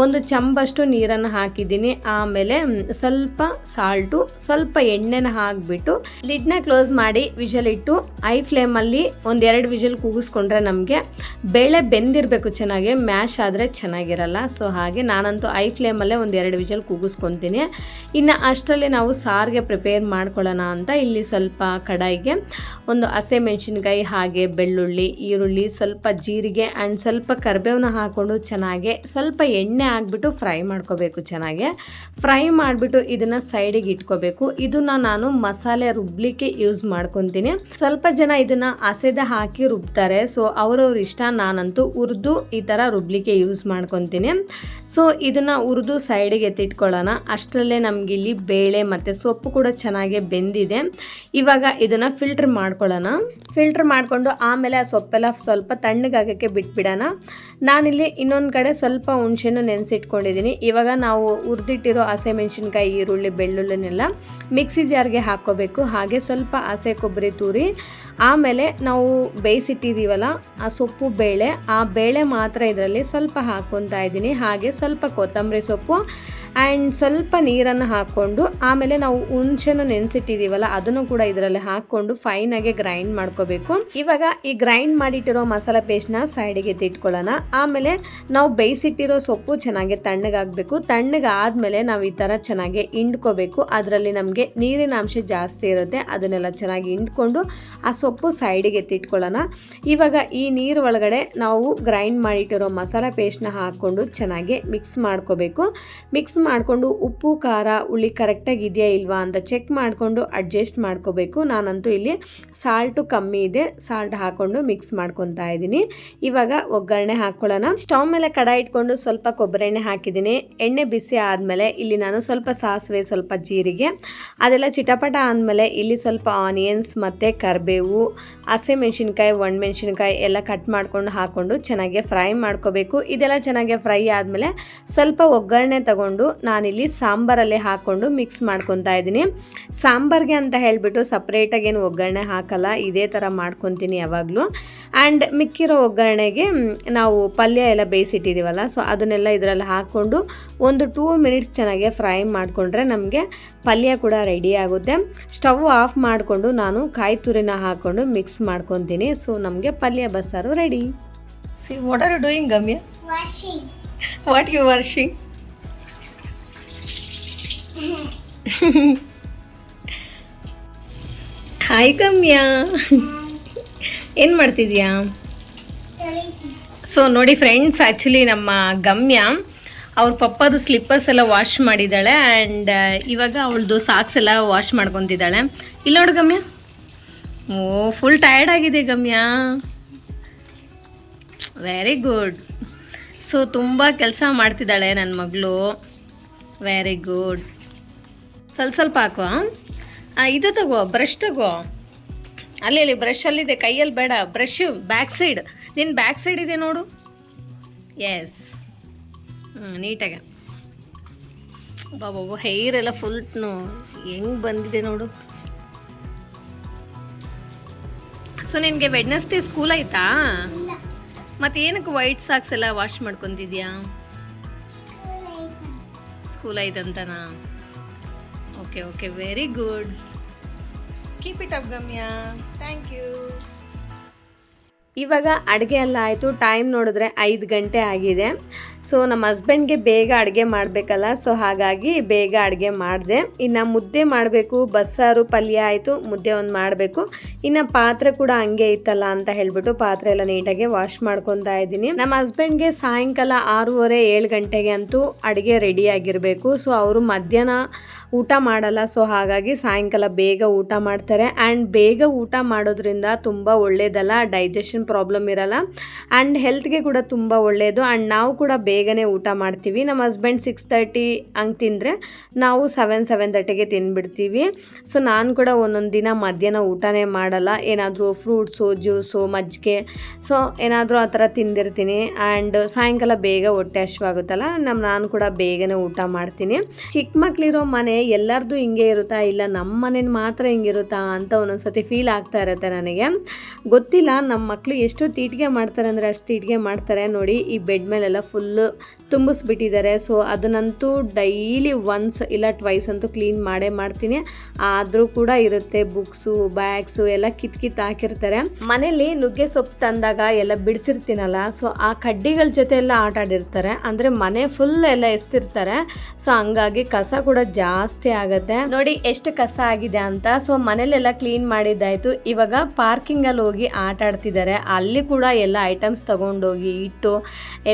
1 ಚಮಚಷ್ಟು ನೀರನ್ನು ಹಾಕಿದ್ದೀನಿ. ಆಮೇಲೆ ಸ್ವಲ್ಪ ಸಾಲ್ಟು, ಸ್ವಲ್ಪ ಎಣ್ಣೆನ ಹಾಕಿಬಿಟ್ಟು ಲಿಡ್ನ ಕ್ಲೋಸ್ ಮಾಡಿ ವಿಷಲ್ ಇಟ್ಟು ಐ ಫ್ಲೇಮಲ್ಲಿ 1-2 ವಿಷಲ್ ಕೂಗಿಸ್ಕೊಂಡ್ರೆ ನಮಗೆ ಬೇಳೆ ಬೆಂದಿರಬೇಕು, ಚೆನ್ನಾಗಿ ಮ್ಯಾಶ್ ಆದರೆ ಚೆನ್ನಾಗಿರಲ್ಲ. ಸೊ ಹಾಗೆ ನಾನಂತೂ ಐ ಫ್ಲೇಮಲ್ಲೇ 1-2 ವಿಷಲ್ ಕೂಗಿಸ್ಕೊತೀನಿ. ಇನ್ನು ಅಷ್ಟರಲ್ಲಿ ನಾವು ಸಾರಿಗೆ ಪ್ರಿಪೇರ್ ಮಾಡ್ಕೊಳ್ಳೋಣ ಅಂತ ಇಲ್ಲಿ ಸ್ವಲ್ಪ ಕಡಾಯಿಗೆ 1 ಹಸಿಮೆಣಸಿನ್ಕಾಯಿ, ಹಾಗೆ ಬೆಳ್ಳುಳ್ಳಿ, ಈರುಳ್ಳಿ, ಸ್ವಲ್ಪ ಜೀರಿಗೆ ಆ್ಯಂಡ್ ಸ್ವಲ್ಪ ಕರಿಬೇವನ್ನ ಹಾಕ್ಕೊಂಡು ಚೆನ್ನಾಗಿ ಸ್ವಲ್ಪ ಎಣ್ಣೆ ಹಾಕ್ಬಿಟ್ಟು ಫ್ರೈ ಮಾಡ್ಕೋಬೇಕು. ಚೆನ್ನಾಗಿ ಫ್ರೈ ಮಾಡಿಬಿಟ್ಟು ಇದನ್ನು ಸೈಡಿಗೆ ಇಟ್ಕೋಬೇಕು. ಇದನ್ನು ನಾನು ಮಸಾಲೆ ರುಬ್ಲಿಕ್ಕೆ ಯೂಸ್ ಮಾಡ್ಕೊತೀನಿ. ಸ್ವಲ್ಪ ಜನ ಇದನ್ನು ಹಸೆದ ಹಾಕಿ ರುಬ್ತಾರೆ. ಸೊ ಅವ್ರವ್ರ ಇಷ್ಟ. ನಾನಂತೂ ಹುರಿದು ಈ ಥರ ರುಬ್ಲಿಕ್ಕೆ ಯೂಸ್ ಮಾಡ್ಕೊತೀನಿ. ಸೊ ಇದನ್ನು ಹುರಿದು ಸೈಡಿಗೆ ಎತ್ತಿಟ್ಕೊಳ್ಳೋಣ. ಅಷ್ಟರಲ್ಲೇ ನಮ್ಗೆ ಇಲ್ಲಿ ಬೇಳೆ ಮತ್ತು ಸೊಪ್ಪು ಕೂಡ ಚೆನ್ನಾಗಿ ಬೆಂದಿದೆ. ಇವಾಗ ಇದನ್ನು ಫಿಲ್ಟರ್ ಮಾಡ್ಕೊಳ್ಳೋಣ. ಫಿಲ್ಟರ್ ಮಾಡಿಕೊಂಡು ಆಮೇಲೆ ಆ ಸೊಪ್ಪೆಲ್ಲ ಸ್ವಲ್ಪ ತಣ್ಣಗಾಗಕ್ಕೆ ಬಿಟ್ಬಿಡೋಣ. ನಾನಿಲ್ಲಿ ಇನ್ನೊಂದು ಕಡೆ ಸ್ವಲ್ಪ ಹುಣಸೆನೂ ನೆನೆಸಿಟ್ಕೊಂಡಿದ್ದೀನಿ. ಇವಾಗ ನಾವು ಹುರಿದಿಟ್ಟಿರೋ ಹಸಿಮೆಣಸಿನ್ಕಾಯಿ, ಈರುಳ್ಳಿ, ಬೆಳ್ಳುಳ್ಳಿನೆಲ್ಲ ಮಿಕ್ಸಿ ಜಾರ್ಗೆ ಹಾಕ್ಕೋಬೇಕು. ಹಾಗೆ ಸ್ವಲ್ಪ ಹಸಿ ಕೊಬ್ಬರಿ ತುರಿ, ಆಮೇಲೆ ನಾವು ಬೇಯಿಸಿಟ್ಟಿದ್ದೀವಲ್ಲ ಆ ಸೊಪ್ಪು ಬೇಳೆ, ಆ ಬೇಳೆ ಮಾತ್ರ ಇದರಲ್ಲಿ ಸ್ವಲ್ಪ ಹಾಕ್ಕೊತಾ ಇದ್ದೀನಿ. ಹಾಗೆ ಸ್ವಲ್ಪ ಕೊತ್ತಂಬರಿ ಸೊಪ್ಪು ಆ್ಯಂಡ್ ಸ್ವಲ್ಪ ನೀರನ್ನು ಹಾಕ್ಕೊಂಡು ಆಮೇಲೆ ನಾವು ಹುಣಸೆನ ನೆನೆಸಿಟ್ಟಿದ್ದೀವಲ್ಲ ಅದನ್ನು ಕೂಡ ಇದರಲ್ಲಿ ಹಾಕ್ಕೊಂಡು ಫೈನಾಗೆ ಗ್ರೈಂಡ್ ಮಾಡ್ಕೋಬೇಕು. ಇವಾಗ ಈ ಗ್ರೈಂಡ್ ಮಾಡಿಟ್ಟಿರೋ ಮಸಾಲೆ ಪೇಸ್ಟ್ನ ಸೈಡಿಗೆ ಎತ್ತಿಟ್ಕೊಳ್ಳೋಣ. ಆಮೇಲೆ ನಾವು ಬೇಯಿಸಿಟ್ಟಿರೋ ಸೊಪ್ಪು ಚೆನ್ನಾಗಿ ತಣ್ಣಗಾಗಬೇಕು. ತಣ್ಣಗಾದ್ಮೇಲೆ ನಾವು ಈ ಥರ ಚೆನ್ನಾಗಿ ಹಿಂಡ್ಕೋಬೇಕು. ಅದರಲ್ಲಿ ನಮಗೆ ನೀರಿನ ಅಂಶ ಜಾಸ್ತಿ ಇರುತ್ತೆ, ಅದನ್ನೆಲ್ಲ ಚೆನ್ನಾಗಿ ಹಿಂಡ್ಕೊಂಡು ಆ ಸೊಪ್ಪು ಸೈಡಿಗೆ ಎತ್ತಿಟ್ಕೊಳ್ಳೋಣ. ಇವಾಗ ಈ ನೀರು ಒಳಗಡೆ ನಾವು ಗ್ರೈಂಡ್ ಮಾಡಿಟ್ಟಿರೋ ಮಸಾಲೆ ಪೇಸ್ಟ್ನ ಹಾಕ್ಕೊಂಡು ಚೆನ್ನಾಗಿ ಮಿಕ್ಸ್ ಮಾಡ್ಕೋಬೇಕು. ಮಿಕ್ಸ್ ಮಾಡಿಕೊಂಡು ಉಪ್ಪು, ಖಾರ, ಹುಳಿ ಕರೆಕ್ಟಾಗಿ ಇದೆಯಾ ಇಲ್ವಾ ಅಂತ ಚೆಕ್ ಮಾಡಿಕೊಂಡು ಅಡ್ಜಸ್ಟ್ ಮಾಡ್ಕೋಬೇಕು. ನಾನಂತೂ ಇಲ್ಲಿ ಸಾಲ್ಟು ಕಮ್ಮಿ ಇದೆ, ಸಾಲ್ಟ್ ಹಾಕ್ಕೊಂಡು ಮಿಕ್ಸ್ ಮಾಡ್ಕೊತಾ ಇದ್ದೀನಿ. ಇವಾಗ ಒಗ್ಗರಣೆ ಹಾಕ್ಕೊಳ್ಳೋಣ. ಸ್ಟವ್ ಮೇಲೆ ಕಡಾಯಿ ಇಟ್ಕೊಂಡು ಸ್ವಲ್ಪ ಕೊಬ್ಬರಿ ಎಣ್ಣೆ ಹಾಕಿದ್ದೀನಿ. ಎಣ್ಣೆ ಬಿಸಿ ಆದಮೇಲೆ ಇಲ್ಲಿ ನಾನು ಸ್ವಲ್ಪ ಸಾಸಿವೆ, ಸ್ವಲ್ಪ ಜೀರಿಗೆ ಅದೆಲ್ಲ ಚಿಟಪಟ ಆದಮೇಲೆ ಇಲ್ಲಿ ಸ್ವಲ್ಪ ಆನಿಯನ್ಸ್ ಮತ್ತು ಕರಿಬೇವು, ಹಸಿಮೆಣಸಿನ್ಕಾಯಿ, ಒಣಮೆಣಸಿನ್ಕಾಯಿ ಎಲ್ಲ ಕಟ್ ಮಾಡ್ಕೊಂಡು ಹಾಕ್ಕೊಂಡು ಚೆನ್ನಾಗಿ ಫ್ರೈ ಮಾಡ್ಕೋಬೇಕು. ಇದೆಲ್ಲ ಚೆನ್ನಾಗಿ ಫ್ರೈ ಆದಮೇಲೆ ಸ್ವಲ್ಪ ಒಗ್ಗರಣೆ ತಗೊಂಡು ನಾನಿಲ್ಲಿ ಸಾಂಬಾರಲ್ಲಿ ಹಾಕ್ಕೊಂಡು ಮಿಕ್ಸ್ ಮಾಡ್ಕೊತಾ ಇದ್ದೀನಿ. ಸಾಂಬಾರ್ಗೆ ಅಂತ ಹೇಳಿಬಿಟ್ಟು ಸಪ್ರೇಟಾಗಿ ಏನು ಒಗ್ಗರಣೆ ಹಾಕಲ್ಲ, ಇದೇ ಥರ ಮಾಡ್ಕೊತೀನಿ ಯಾವಾಗಲೂ. ಆ್ಯಂಡ್ ಮಿಕ್ಕಿರೋ ಒಗ್ಗರಣೆಗೆ ನಾವು ಪಲ್ಯ ಎಲ್ಲ ಬೇಯಿಸಿಟ್ಟಿದ್ದೀವಲ್ಲ, ಸೊ ಅದನ್ನೆಲ್ಲ ಇದರಲ್ಲಿ ಹಾಕ್ಕೊಂಡು 1-2 ಮಿನಿಟ್ಸ್ ಚೆನ್ನಾಗಿ ಫ್ರೈ ಮಾಡಿಕೊಂಡ್ರೆ ನಮಗೆ ಪಲ್ಯ ಕೂಡ ರೆಡಿ ಆಗುತ್ತೆ. ಸ್ಟವ್ ಆಫ್ ಮಾಡಿಕೊಂಡು ನಾನು ಕಾಯಿ ತುರಿನ ಹಾಕ್ಕೊಂಡು ಮಿಕ್ಸ್ ಮಾಡ್ಕೊತೀನಿ. ಸೊ ನಮಗೆ ಪಲ್ಯ ಬಸ್ಸಾರು ready. See what are you doing Gamya? Washing. What you washing? Hi Gamya, ಏನು ಮಾಡ್ತಿದ್ಯಾ? ಸೊ ನೋಡಿ ಫ್ರೆಂಡ್ಸ್, ಆ್ಯಕ್ಚುಲಿ ನಮ್ಮ ಗಮ್ಯ ಅವ್ರ ಪಪ್ಪದು ಸ್ಲಿಪ್ಪರ್ಸ್ ಎಲ್ಲ ವಾಶ್ ಮಾಡಿದ್ದಾಳೆ. ಆ್ಯಂಡ್ ಇವಾಗ ಅವಳದು ಸಾಕ್ಸ್ ಎಲ್ಲ ವಾಶ್ ಮಾಡ್ಕೊತಿದ್ದಾಳೆ. ಇಲ್ಲಿ ನೋಡಿ ಗಮ್ಯ, ಫುಲ್ ಟಯರ್ಡ್ ಆಗಿದೆ ಗಮ್ಯ. Very good. ಸೊ ತುಂಬ ಕೆಲಸ ಮಾಡ್ತಿದ್ದಾಳೆ ನನ್ನ ಮಗಳು. Very good. ಸ್ವಲ್ಪ ಹಾಕೋ. ಇದು ತಗೋ, ಬ್ರಷ್ ತಗೋ. ಅಲ್ಲಿ ಬ್ರಷ್ ಅಲ್ಲಿದೆ, ಕೈಯಲ್ಲಿ ಬೇಡ. ಬ್ರಷ್ ಬ್ಯಾಕ್ ಸೈಡ್, ನಿನ್ನ ಬ್ಯಾಕ್ ಸೈಡ್ ಇದೆ ನೋಡು. ಎಸ್, ನೀಟಾಗೆ. ಬಾಬಾ, ಹೇರ್ ಎಲ್ಲ ಫುಲ್ ಹೆಂಗೆ ಬಂದಿದೆ ನೋಡು. ಸೊ ನಿನಗೆ ವೆಡ್ನೆಸ್ಡೇ ಸ್ಕೂಲ್ ಆಯ್ತಾ? ಮತ್ತು ಏನಕ್ಕೆ ವೈಟ್ ಸಾಕ್ಸ್ ಎಲ್ಲ ವಾಶ್ ಮಾಡ್ಕೊತಿದ್ಯಾ? ಸ್ಕೂಲ್ ಆಯ್ತಂತನಾ? Okay okay, very good. Keep it up Gamya. Thank you. ಇವಾಗ ಅಡುಗೆ ಎಲ್ಲ ಆಯಿತು. ಟೈಮ್ ನೋಡಿದ್ರೆ 5 ಗಂಟೆ ಆಗಿದೆ. ಸೊ ನಮ್ಮ ಹಸ್ಬೆಂಡ್ಗೆ ಬೇಗ ಅಡುಗೆ ಮಾಡಬೇಕಲ್ಲ, ಸೊ ಹಾಗಾಗಿ ಬೇಗ ಅಡುಗೆ ಮಾಡಿದೆ. ಇನ್ನು ಮುದ್ದೆ ಮಾಡಬೇಕು, ಬಸ್ಸಾರು ಪಲ್ಯ ಆಯಿತು, ಮುದ್ದೆ ಒಂದು ಮಾಡಬೇಕು. ಇನ್ನು ಪಾತ್ರೆ ಕೂಡ ಹಂಗೆ ಇತ್ತಲ್ಲ ಅಂತ ಹೇಳ್ಬಿಟ್ಟು ಪಾತ್ರೆ ಎಲ್ಲ ನೀಟಾಗಿ ವಾಶ್ ಮಾಡ್ಕೊತಾ ಇದ್ದೀನಿ. ನಮ್ಮ ಹಸ್ಬೆಂಡ್ಗೆ ಸಾಯಂಕಾಲ 6:30-7 ಗಂಟೆಗೆ ಅಂತೂ ಅಡುಗೆ ರೆಡಿ ಆಗಿರಬೇಕು. ಸೊ ಅವರು ಮಧ್ಯಾಹ್ನ ಊಟ ಮಾಡಲ್ಲ, ಸೊ ಹಾಗಾಗಿ ಸಾಯಂಕಾಲ ಬೇಗ ಊಟ ಮಾಡ್ತಾರೆ. ಆ್ಯಂಡ್ ಬೇಗ ಊಟ ಮಾಡೋದ್ರಿಂದ ತುಂಬ ಒಳ್ಳೆಯದಲ್ಲ, ಡೈಜೆಷನ್ ಪ್ರಾಬ್ಲಮ್ ಇರಲ್ಲ ಆ್ಯಂಡ್ ಹೆಲ್ತ್ಗೆ ಕೂಡ ತುಂಬ ಒಳ್ಳೆಯದು. ಆ್ಯಂಡ್ ನಾವು ಕೂಡ ಬೇಗನೆ ಊಟ ಮಾಡ್ತೀವಿ. ನಮ್ಮ ಹಸ್ಬೆಂಡ್ 6:30 ಹಂಗೆ ತಿಂದರೆ ನಾವು 7-7:30ಗೆ ತಿಂದ್ಬಿಡ್ತೀವಿ. ಸೊ ನಾನು ಕೂಡ ಒಂದೊಂದು ದಿನ ಮಧ್ಯಾಹ್ನ ಊಟನೇ ಮಾಡಲ್ಲ, ಏನಾದರೂ ಫ್ರೂಟ್ಸು, ಜ್ಯೂಸು, ಮಜ್ಜಿಗೆ, ಸೊ ಏನಾದರೂ ಆ ಥರ ತಿಂದಿರ್ತೀನಿ. ಆ್ಯಂಡ್ ಸಾಯಂಕಾಲ ಬೇಗ ಹೊಟ್ಟೆ ಹಶ್ವಾಗುತ್ತಲ್ಲ, ನಾನು ಕೂಡ ಬೇಗನೆ ಊಟ ಮಾಡ್ತೀನಿ. ಚಿಕ್ಕ ಮಕ್ಕಳಿರೋ ಮನೆ ಎಲ್ಲರದು ಹಿಂಗೆ ಇರುತ್ತಾ, ಇಲ್ಲ ನಮ್ಮ ಮನೇಲಿ ಮಾತ್ರ ಹಿಂಗಿರುತ್ತಾ ಅಂತ ಒಂದೊಂದ್ಸತಿ ಫೀಲ್ ಆಗ್ತಾ ಇರುತ್ತೆ ನನಗೆ. ಗೊತ್ತಿಲ್ಲ, ನಮ್ಮ ಮಕ್ಕಳು ಎಷ್ಟು ತೀಟಿಗೆ ಮಾಡ್ತಾರೆ ಅಂದರೆ ಅಷ್ಟು ತೀಟಿಗೆ ಮಾಡ್ತಾರೆ. ನೋಡಿ, ಈ ಬೆಡ್ ಮೇಲೆಲ್ಲ ಫುಲ್ಲು ತುಂಬಿಸ್ಬಿಟ್ಟಿದ್ದಾರೆ. ಸೊ ಅದನ್ನಂತೂ ಡೈಲಿ ಒನ್ಸ್ ಇಲ್ಲ ಟ್ವೈಸ್ ಅಂತೂ ಕ್ಲೀನ್ ಮಾಡೇ ಮಾಡ್ತೀನಿ. ಆದರೂ ಕೂಡ ಇರುತ್ತೆ, ಬುಕ್ಸು, ಬ್ಯಾಗ್ಸು ಎಲ್ಲ ಕಿತ್ತು ಹಾಕಿರ್ತಾರೆ. ಮನೇಲಿ ನುಗ್ಗೆ ಸೊಪ್ಪು ತಂದಾಗ ಎಲ್ಲ ಬಿಡಿಸಿರ್ತೀನಲ್ಲ, ಸೊ ಆ ಕಡ್ಡಿಗಳ ಜೊತೆ ಎಲ್ಲ ಆಟ ಆಡಿರ್ತಾರೆ. ಅಂದರೆ ಮನೆ ಫುಲ್ ಎಲ್ಲ ಎಸ್ತಿರ್ತಾರೆ. ಸೊ ಹಂಗಾಗಿ ಕಸ ಕೂಡ ಜಾಸ್ತಿ ಆಗುತ್ತೆ. ನೋಡಿ ಎಷ್ಟು ಕಸ ಆಗಿದೆ ಅಂತ. ಸೊ ಮನೇಲೆಲ್ಲ ಕ್ಲೀನ್ ಮಾಡಿದ್ದಾಯಿತು. ಇವಾಗ ಪಾರ್ಕಿಂಗಲ್ಲಿ ಹೋಗಿ ಆಟ ಆಡ್ತಿದ್ದಾರೆ. ಅಲ್ಲಿ ಕೂಡ ಎಲ್ಲ ಐಟಮ್ಸ್ ತೊಗೊಂಡೋಗಿ ಇಟ್ಟು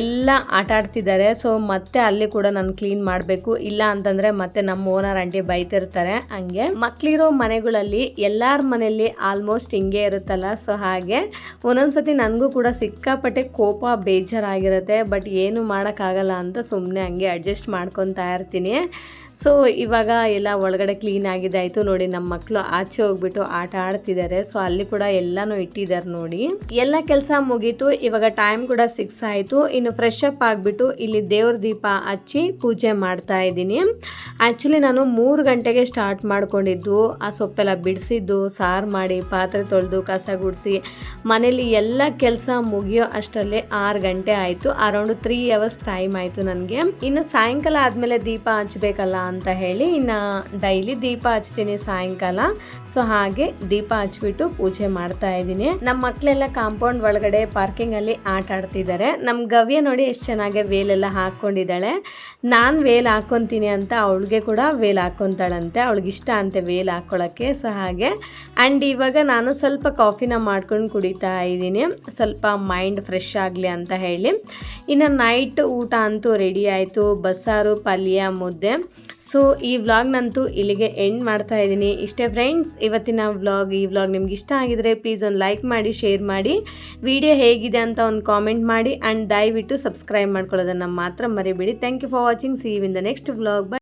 ಎಲ್ಲ ಆಟ ಆಡ್ತಿದ್ದಾರೆ. ಸೊ ಮತ್ತೆ ಅಲ್ಲಿ ಕೂಡ ನಾನು ಕ್ಲೀನ್ ಮಾಡಬೇಕು, ಇಲ್ಲ ಅಂತಂದರೆ ಮತ್ತೆ ನಮ್ಮ ಓನರ್ ಆಂಟಿ ಬೈತಿರ್ತಾರೆ. ಹಂಗೆ ಮಕ್ಕಳಿರೋ ಮನೆಗಳಲ್ಲಿ ಎಲ್ಲರ ಮನೆಯಲ್ಲಿ ಆಲ್ಮೋಸ್ಟ್ ಹಿಂಗೆ ಇರುತ್ತಲ್ಲ. ಸೊ ಹಾಗೆ ಒಂದೊಂದ್ಸತಿ ನನಗೂ ಕೂಡ ಸಿಕ್ಕಾಪಟ್ಟೆ ಕೋಪ, ಬೇಜಾರಾಗಿರುತ್ತೆ. ಬಟ್ ಏನು ಮಾಡೋಕ್ಕಾಗಲ್ಲ ಅಂತ ಸುಮ್ಮನೆ ಹಂಗೆ ಅಡ್ಜಸ್ಟ್ ಮಾಡ್ಕೊತಾ ಇರ್ತೀನಿ. ಸೊ ಇವಾಗ ಎಲ್ಲ ಒಳಗಡೆ ಕ್ಲೀನ್ ಆಗಿದೆ ಆಯಿತು. ನೋಡಿ, ನಮ್ಮ ಮಕ್ಕಳು ಆಚೆ ಹೋಗ್ಬಿಟ್ಟು ಆಟ ಆಡ್ತಿದ್ದಾರೆ. ಸೊ ಅಲ್ಲಿ ಕೂಡ ಎಲ್ಲನೂ ಇಟ್ಟಿದ್ದಾರೆ. ನೋಡಿ, ಎಲ್ಲ ಕೆಲಸ ಮುಗೀತು. ಇವಾಗ ಟೈಮ್ ಕೂಡ 6 ಆಯಿತು. ಇನ್ನು ಫ್ರೆಶ್ ಅಪ್ ಆಗಿಬಿಟ್ಟು ಇಲ್ಲಿ ದೇವ್ರ ದೀಪ ಹಚ್ಚಿ ಪೂಜೆ ಮಾಡ್ತಾ ಇದ್ದೀನಿ. ಆ್ಯಕ್ಚುಲಿ ನಾನು 3 ಗಂಟೆಗೆ ಸ್ಟಾರ್ಟ್ ಮಾಡ್ಕೊಂಡಿದ್ದು. ಆ ಸೊಪ್ಪೆಲ್ಲ ಬಿಡಿಸಿದ್ದು, ಸಾರು ಮಾಡಿ, ಪಾತ್ರೆ ತೊಳೆದು, ಕಸ ಗುಡಿಸಿ, ಮನೇಲಿ ಎಲ್ಲ ಕೆಲಸ ಮುಗಿಯೋ ಅಷ್ಟರಲ್ಲಿ 6 ಗಂಟೆ ಆಯಿತು. ಅರೌಂಡ್ 3 ಅವರ್ಸ್ ಟೈಮ್ ಆಯಿತು ನನಗೆ. ಇನ್ನು ಸಾಯಂಕಾಲ ಆದಮೇಲೆ ದೀಪ ಹಚ್ಚಬೇಕಲ್ಲ ಅಂತ ಹೇಳಿ ಇನ್ನು ಡೈಲಿ ದೀಪ ಹಚ್ತೀನಿ ಸಾಯಂಕಾಲ. ಸೊ ಹಾಗೆ ದೀಪ ಹಚ್ಬಿಟ್ಟು ಪೂಜೆ ಮಾಡ್ತಾ ಇದ್ದೀನಿ. ನಮ್ಮ ಮಕ್ಕಳೆಲ್ಲ ಕಾಂಪೌಂಡ್ ಒಳಗಡೆ ಪಾರ್ಕಿಂಗ್ ಅಲ್ಲಿ ಆಟ ಆಡ್ತಿದ್ದಾರೆ. ನಮ್ಮ ಗವ್ಯ ನೋಡಿ ಎಷ್ಟು ಚೆನ್ನಾಗಿ ವೇಲೆಲ್ಲ ಹಾಕೊಂಡಿದ್ದಾಳೆ. ನಾನು ವೇಲ್ ಹಾಕೊತೀನಿ ಅಂತ ಅವಳಿಗೆ ಕೂಡ ವೇಲ್ ಹಾಕೊತಾಳಂತೆ. ಅವಳಿಗಿಷ್ಟ ಅಂತೆ ವೇಲ್ ಹಾಕೊಳ್ಳೋಕ್ಕೆ. ಸೊ ಹಾಗೆ ಆ್ಯಂಡ್ ಇವಾಗ ನಾನು ಸ್ವಲ್ಪ ಕಾಫಿನ ಮಾಡ್ಕೊಂಡು ಕುಡಿತಾ ಇದ್ದೀನಿ, ಸ್ವಲ್ಪ ಮೈಂಡ್ ಫ್ರೆಶ್ ಆಗಲಿ ಅಂತ ಹೇಳಿ. ಇನ್ನು ನೈಟ್ ಊಟ ಅಂತೂ ರೆಡಿ ಆಯಿತು. ಬಸ್ಸಾರು, ಪಲ್ಯ, ಮುದ್ದೆ. ಸೊ ಈ ವ್ಲಾಗ್ನಂತೂ ಇಲ್ಲಿಗೆ ಎಂಡ್ ಮಾಡ್ತಾ ಇದ್ದೀನಿ. ಇಷ್ಟೇ ಫ್ರೆಂಡ್ಸ್ ಇವತ್ತಿನ ವ್ಲಾಗ್. ಈ ವ್ಲಾಗ್ ನಿಮ್ಗೆ ಇಷ್ಟ ಆಗಿದ್ರೆ ಪ್ಲೀಸ್ ಒಂದು ಲೈಕ್ ಮಾಡಿ, ಶೇರ್ ಮಾಡಿ, ವಿಡಿಯೋ ಹೇಗಿದೆ ಅಂತ ಒಂದು ಕಾಮೆಂಟ್ ಮಾಡಿ ಆ್ಯಂಡ್ ದಯವಿಟ್ಟು ಸಬ್ಸ್ಕ್ರೈಬ್ ಮಾಡ್ಕೊಳ್ಳೋದನ್ನು ಮಾತ್ರ ಮರಿಬೇಡಿ. Thank you for watching. See you in the next vlog. By.